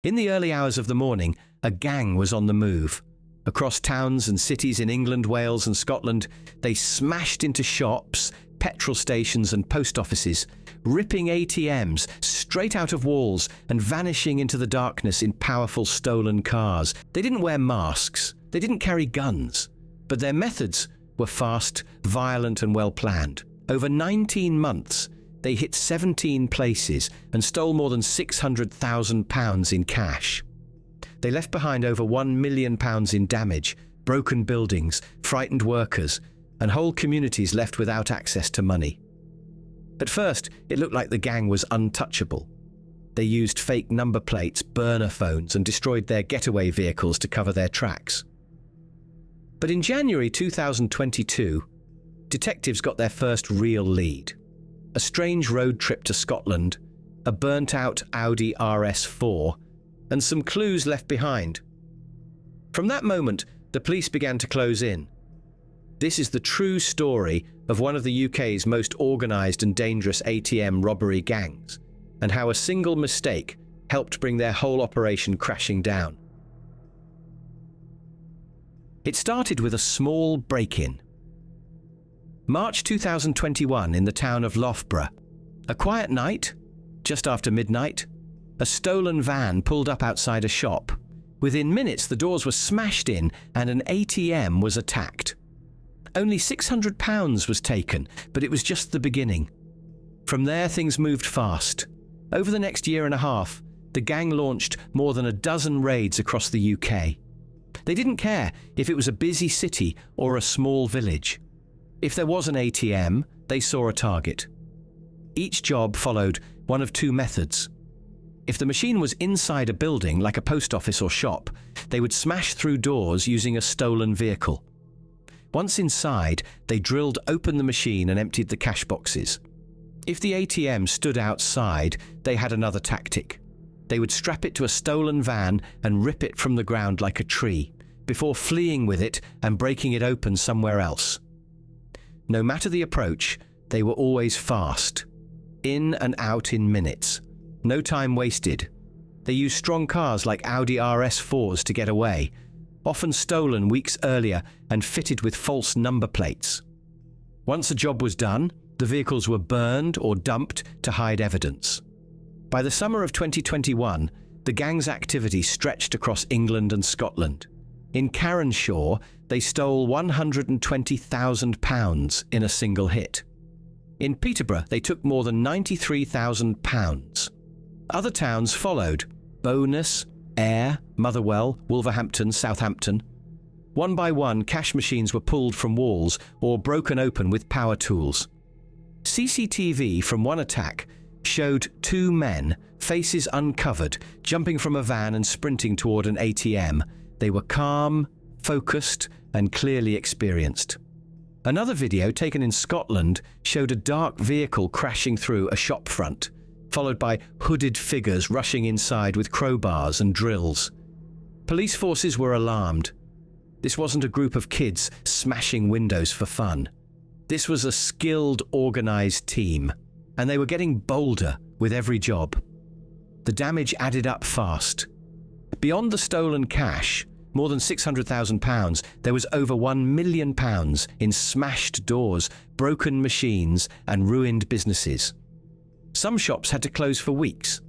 In the early hours of the morning, a gang was on the move. Across towns and cities in England, Wales and Scotland, they smashed into shops, petrol stations and post offices, ripping ATMs straight out of walls and vanishing into the darkness in powerful stolen cars. They didn't wear masks, they didn't carry guns, but their methods were fast, violent and well planned. Over 19 months, they hit 17 places and stole more than £600,000 in cash. They left behind over £1 million in damage, broken buildings, frightened workers, and whole communities left without access to money. At first, it looked like the gang was untouchable. They used fake number plates, burner phones, and destroyed their getaway vehicles to cover their tracks. But in January 2022, detectives got their first real lead. A strange road trip to Scotland, a burnt-out Audi RS4, and some clues left behind. From that moment, the police began to close in. This is the true story of one of the UK's most organised and dangerous ATM robbery gangs, and how a single mistake helped bring their whole operation crashing down. It started with a small break-in. March 2021 in the town of Loughborough. A quiet night, just after midnight, a stolen van pulled up outside a shop. Within minutes, the doors were smashed in and an ATM was attacked. Only £600 was taken, but it was just the beginning. From there, things moved fast. Over the next year and a half, the gang launched more than a dozen raids across the UK. They didn't care if it was a busy city or a small village. If there was an ATM, they saw a target. Each job followed one of two methods. If the machine was inside a building, like a post office or shop, they would smash through doors using a stolen vehicle. Once inside, they drilled open the machine and emptied the cash boxes. If the ATM stood outside, they had another tactic. They would strap it to a stolen van and rip it from the ground like a tree, before fleeing with it and breaking it open somewhere else. No matter the approach, they were always fast. In and out in minutes. No time wasted. They used strong cars like Audi RS4s to get away, often stolen weeks earlier and fitted with false number plates. Once a job was done, the vehicles were burned or dumped to hide evidence. By the summer of 2021, the gang's activity stretched across England and Scotland. In Caronshaw, they stole £120,000 in a single hit. In Peterborough, they took more than £93,000. Other towns followed: Bowness, Ayr, Motherwell, Wolverhampton, Southampton. One by one, cash machines were pulled from walls or broken open with power tools. CCTV from one attack showed two men, faces uncovered, jumping from a van and sprinting toward an ATM. They were calm, focused, and clearly experienced. Another video taken in Scotland showed a dark vehicle crashing through a shop front, followed by hooded figures rushing inside with crowbars and drills. Police forces were alarmed. This wasn't a group of kids smashing windows for fun. This was a skilled, organised team, and they were getting bolder with every job. The damage added up fast. Beyond the stolen cash, more than £600,000, there was over £1 million in smashed doors, broken machines, and ruined businesses. Some shops had to close for weeks.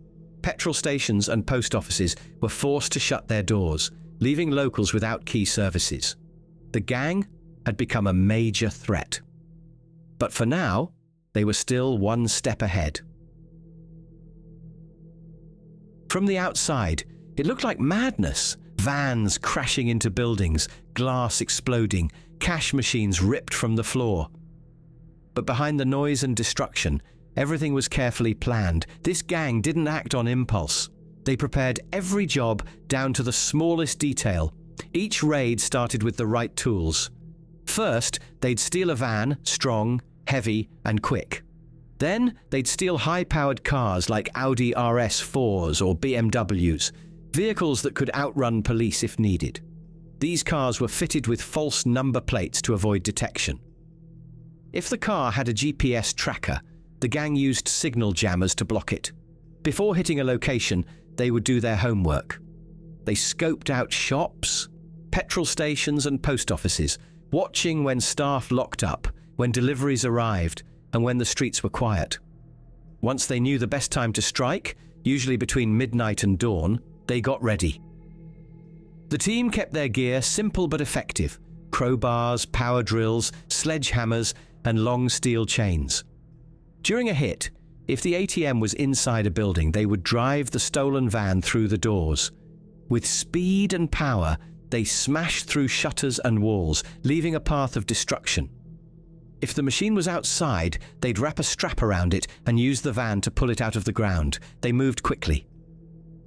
Petrol stations and post offices were forced to shut their doors, leaving locals without key services. The gang had become a major threat. But for now, they were still one step ahead. From the outside, it looked like madness. Vans crashing into buildings, glass exploding, cash machines ripped from the floor. But behind the noise and destruction, everything was carefully planned. This gang didn't act on impulse. They prepared every job down to the smallest detail. Each raid started with the right tools. First, they'd steal a van, strong, heavy, and quick. Then, they'd steal high-powered cars like Audi RS4s or BMWs, vehicles that could outrun police if needed. These cars were fitted with false number plates to avoid detection. If the car had a GPS tracker, the gang used signal jammers to block it. Before hitting a location, they would do their homework. They scoped out shops, petrol stations and post offices, watching when staff locked up, when deliveries arrived, and when the streets were quiet. Once they knew the best time to strike, usually between midnight and dawn, they got ready. The team kept their gear simple but effective: crowbars, power drills, sledgehammers, and long steel chains. During a hit, if the ATM was inside a building, they would drive the stolen van through the doors. With speed and power, they smashed through shutters and walls, leaving a path of destruction. If the machine was outside, they'd wrap a strap around it and use the van to pull it out of the ground. They moved quickly.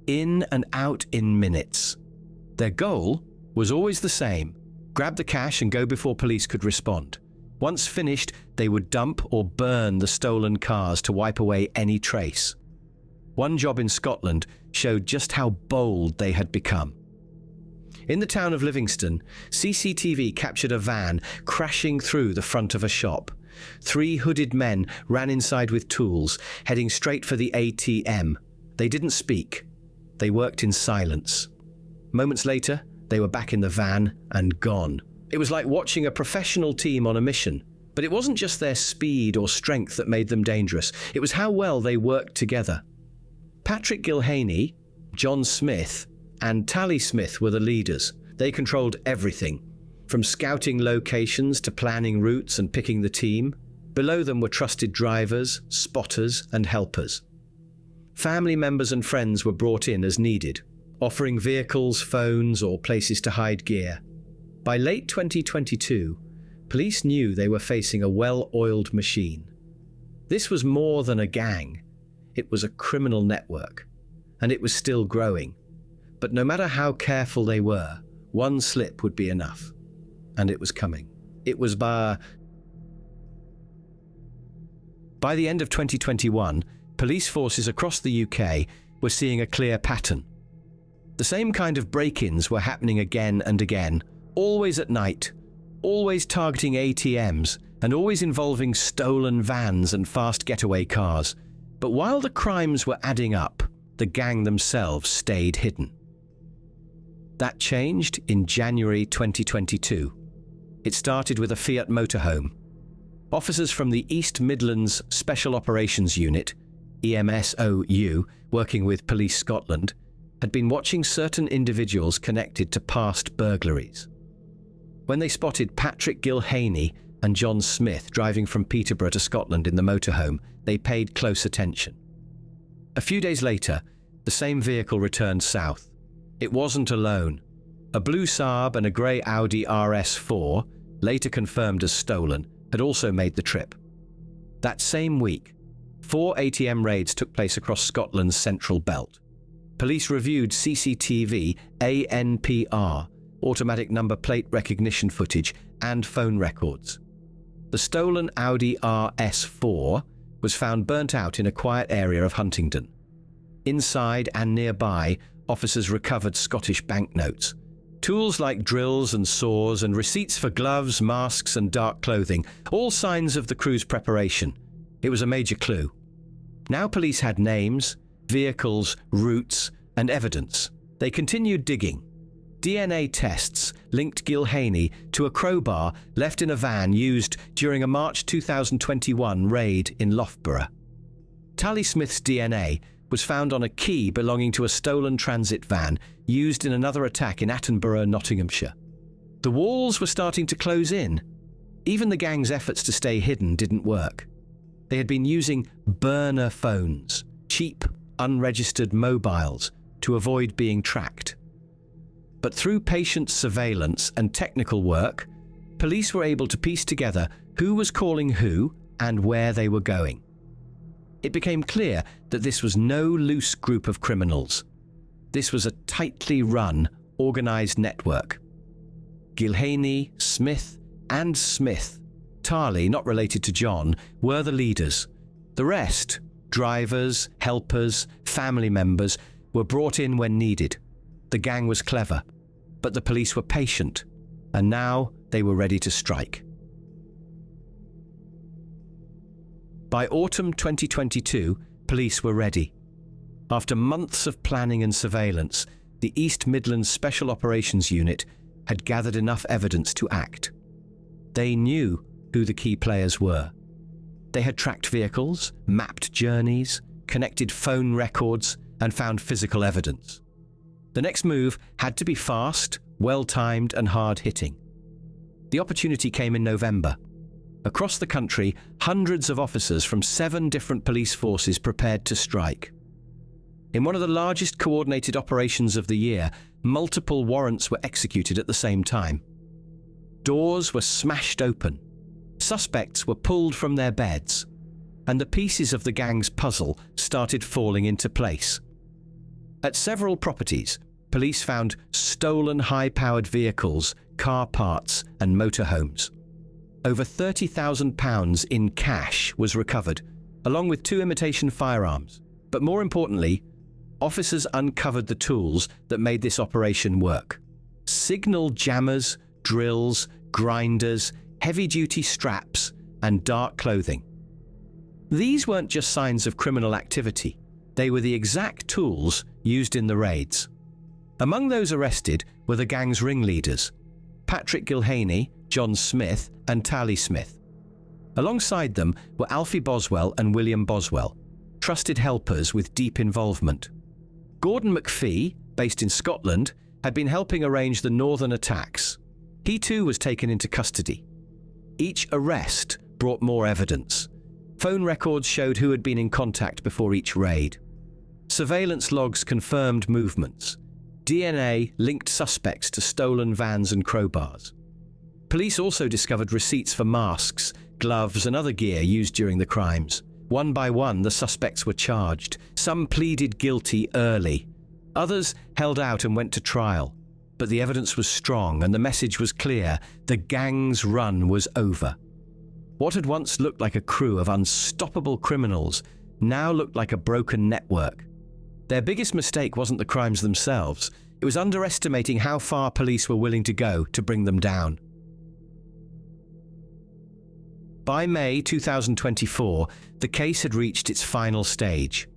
In and out in minutes. Their goal was always the same: grab the cash and go before police could respond. Once finished, they would dump or burn the stolen cars to wipe away any trace. One job in Scotland showed just how bold they had become. In the town of Livingston, CCTV captured a van crashing through the front of a shop. 3 hooded men ran inside with tools, heading straight for the ATM. They didn't speak. They worked in silence. Moments later, they were back in the van and gone. It was like watching a professional team on a mission. But it wasn't just their speed or strength that made them dangerous. It was how well they worked together. Patrick Gilhaney, John Smith, and Tally Smith were the leaders. They controlled everything, from scouting locations to planning routes and picking the team. Below them were trusted drivers, spotters, and helpers. Family members and friends were brought in as needed, offering vehicles, phones, or places to hide gear. By late 2022, police knew they were facing a well-oiled machine. This was more than a gang. It was a criminal network, and it was still growing. But no matter how careful they were, one slip would be enough. And it was coming. It was by the end of 2021, police forces across the UK were seeing a clear pattern. The same kind of break-ins were happening again and again, always at night, always targeting ATMs, and always involving stolen vans and fast getaway cars. But while the crimes were adding up, the gang themselves stayed hidden. That changed in January 2022. It started with a Fiat motorhome. Officers from the East Midlands Special Operations Unit, EMSOU, working with Police Scotland, had been watching certain individuals connected to past burglaries. When they spotted Patrick Gilhaney and John Smith driving from Peterborough to Scotland in the motorhome, they paid close attention. A few days later, the same vehicle returned south. It wasn't alone. A blue Saab and a grey Audi RS4, later confirmed as stolen, had also made the trip. That same week, 4 ATM raids took place across Scotland's central belt. Police reviewed CCTV, ANPR, automatic number plate recognition footage, and phone records. The stolen Audi RS4 was found burnt out in a quiet area of Huntingdon. Inside and nearby, officers recovered Scottish banknotes. Tools like drills and saws and receipts for gloves, masks and dark clothing, all signs of the crew's preparation. It was a major clue. Now police had names, vehicles, routes, and evidence. They continued digging. DNA tests linked Gilhaney to a crowbar left in a van used during a March 2021 raid in Loughborough. Tally Smith's DNA was found on a key belonging to a stolen transit van used in another attack in Attenborough, Nottinghamshire. The walls were starting to close in. Even the gang's efforts to stay hidden didn't work. They had been using burner phones, cheap, unregistered mobiles, to avoid being tracked. But through patient surveillance and technical work, police were able to piece together who was calling who and where they were going. It became clear that this was no loose group of criminals. This was a tightly run, organised network. Gilhaney, Smith, and Smith, Tarley, not related to John, were the leaders. The rest, drivers, helpers, family members, were brought in when needed. The gang was clever, but the police were patient, and now they were ready to strike. By autumn 2022, police were ready. After months of planning and surveillance, the East Midlands Special Operations Unit had gathered enough evidence to act. They knew who the key players were. They had tracked vehicles, mapped journeys, connected phone records, and found physical evidence. The next move had to be fast, well-timed, and hard-hitting. The opportunity came in November. Across the country, hundreds of officers from 7 different police forces prepared to strike. In one of the largest coordinated operations of the year, multiple warrants were executed at the same time. Doors were smashed open, suspects were pulled from their beds, and the pieces of the gang's puzzle started falling into place. At several properties, police found stolen high-powered vehicles, car parts, and motorhomes. Over £30,000 in cash was recovered, along with 2 imitation firearms. But more importantly, officers uncovered the tools that made this operation work. Signal jammers, drills, grinders, heavy-duty straps, and dark clothing. These weren't just signs of criminal activity. They were the exact tools used in the raids. Among those arrested were the gang's ringleaders, Patrick Gilhaney, John Smith, and Tally Smith. Alongside them were Alfie Boswell and William Boswell, trusted helpers with deep involvement. Gordon McPhee, based in Scotland, had been helping arrange the northern attacks. He too was taken into custody. Each arrest brought more evidence. Phone records showed who had been in contact before each raid. Surveillance logs confirmed movements. DNA linked suspects to stolen vans and crowbars. Police also discovered receipts for masks, gloves, and other gear used during the crimes. One by one, the suspects were charged. Some pleaded guilty early. Others held out and went to trial. But the evidence was strong and the message was clear: the gang's run was over. What had once looked like a crew of unstoppable criminals now looked like a broken network. Their biggest mistake wasn't the crimes themselves. It was underestimating how far police were willing to go to bring them down. By May 2024, the case had reached its final stage.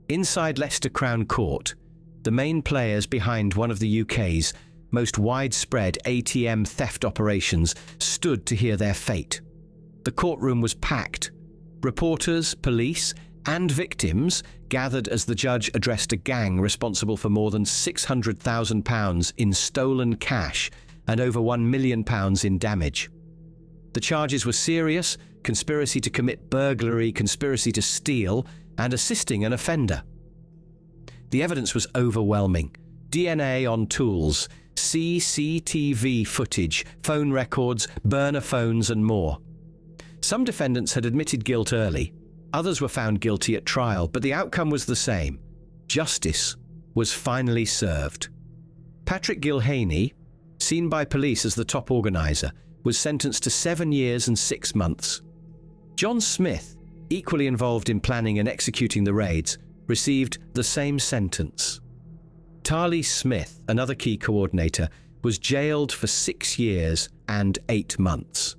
Inside Leicester Crown Court, the main players behind one of the UK's most widespread ATM theft operations stood to hear their fate. The courtroom was packed. Reporters, police, and victims gathered as the judge addressed a gang responsible for more than £600,000 in stolen cash and over £1 million in damage. The charges were serious: conspiracy to commit burglary, conspiracy to steal, and assisting an offender. The evidence was overwhelming. DNA on tools, CCTV footage, phone records, burner phones, and more. Some defendants had admitted guilt early. Others were found guilty at trial, but the outcome was the same. Justice was finally served. Patrick Gilhaney, seen by police as the top organizer, was sentenced to 7 years and 6 months. John Smith, equally involved in planning and executing the raids, received the same sentence. Tally Smith, another key coordinator, was jailed for 6 years and 8 months.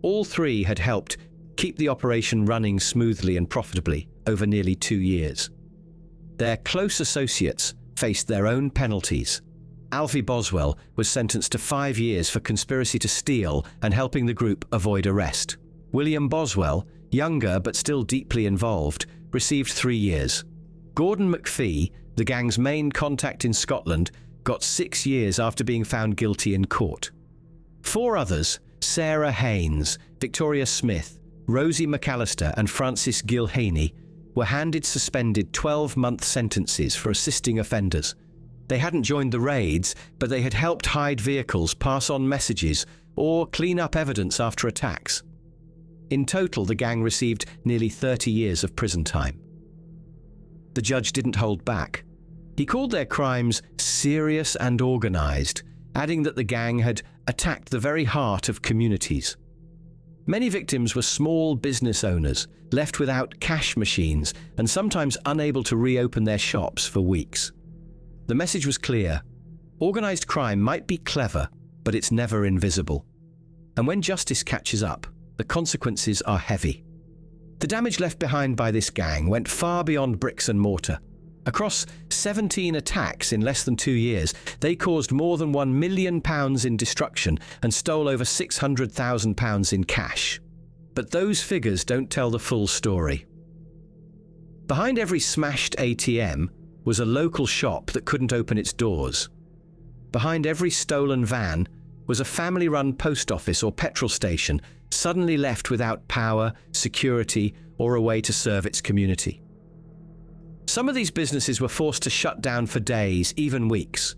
All 3 had helped keep the operation running smoothly and profitably over nearly 2 years. Their close associates faced their own penalties. Alfie Boswell was sentenced to 5 years for conspiracy to steal and helping the group avoid arrest. William Boswell, younger but still deeply involved, received 3 years. Gordon McPhee, the gang's main contact in Scotland, got 6 years after being found guilty in court. 4 others, Sarah Haynes, Victoria Smith, Rosie McAllister, and Francis Gilhaney, were handed suspended 12-month sentences for assisting offenders. They hadn't joined the raids, but they had helped hide vehicles, pass on messages, or clean up evidence after attacks. In total, the gang received nearly 30 years of prison time. The judge didn't hold back. He called their crimes serious and organized, adding that the gang had attacked the very heart of communities. Many victims were small business owners, left without cash machines and sometimes unable to reopen their shops for weeks. The message was clear: organized crime might be clever, but it's never invisible. And when justice catches up, the consequences are heavy. The damage left behind by this gang went far beyond bricks and mortar. Across 17 attacks in less than 2 years, they caused more than £1 million in destruction and stole over £600,000 in cash. But those figures don't tell the full story. Behind every smashed ATM was a local shop that couldn't open its doors. Behind every stolen van was a family-run post office or petrol station suddenly left without power, security, or a way to serve its community. Some of these businesses were forced to shut down for days, even weeks.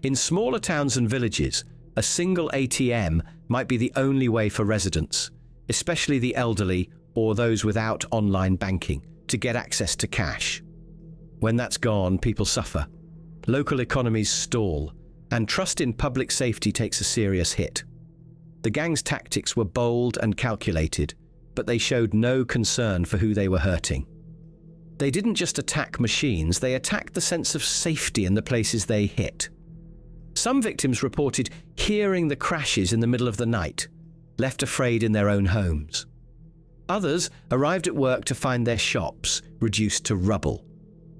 In smaller towns and villages, a single ATM might be the only way for residents, especially the elderly or those without online banking, to get access to cash. When that's gone, people suffer. Local economies stall, and trust in public safety takes a serious hit. The gang's tactics were bold and calculated, but they showed no concern for who they were hurting. They didn't just attack machines, they attacked the sense of safety in the places they hit. Some victims reported hearing the crashes in the middle of the night, left afraid in their own homes. Others arrived at work to find their shops reduced to rubble.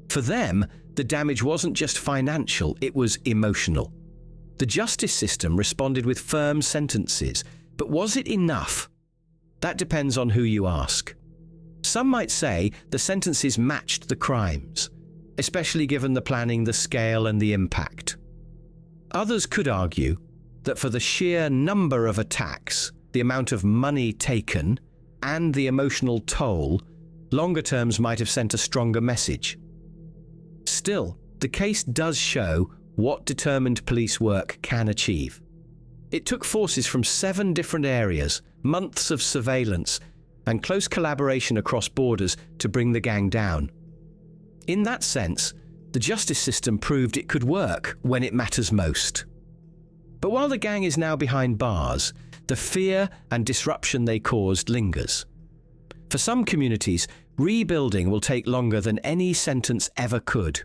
For them, the damage wasn't just financial, it was emotional. The justice system responded with firm sentences, but was it enough? That depends on who you ask. Some might say the sentences matched the crimes, especially given the planning, the scale, and the impact. Others could argue that for the sheer number of attacks, the amount of money taken, and the emotional toll, longer terms might have sent a stronger message. Still, the case does show what determined police work can achieve. It took forces from 7 different areas, months of surveillance, and close collaboration across borders to bring the gang down. In that sense, the justice system proved it could work when it matters most. But while the gang is now behind bars, the fear and disruption they caused lingers. For some communities, rebuilding will take longer than any sentence ever could.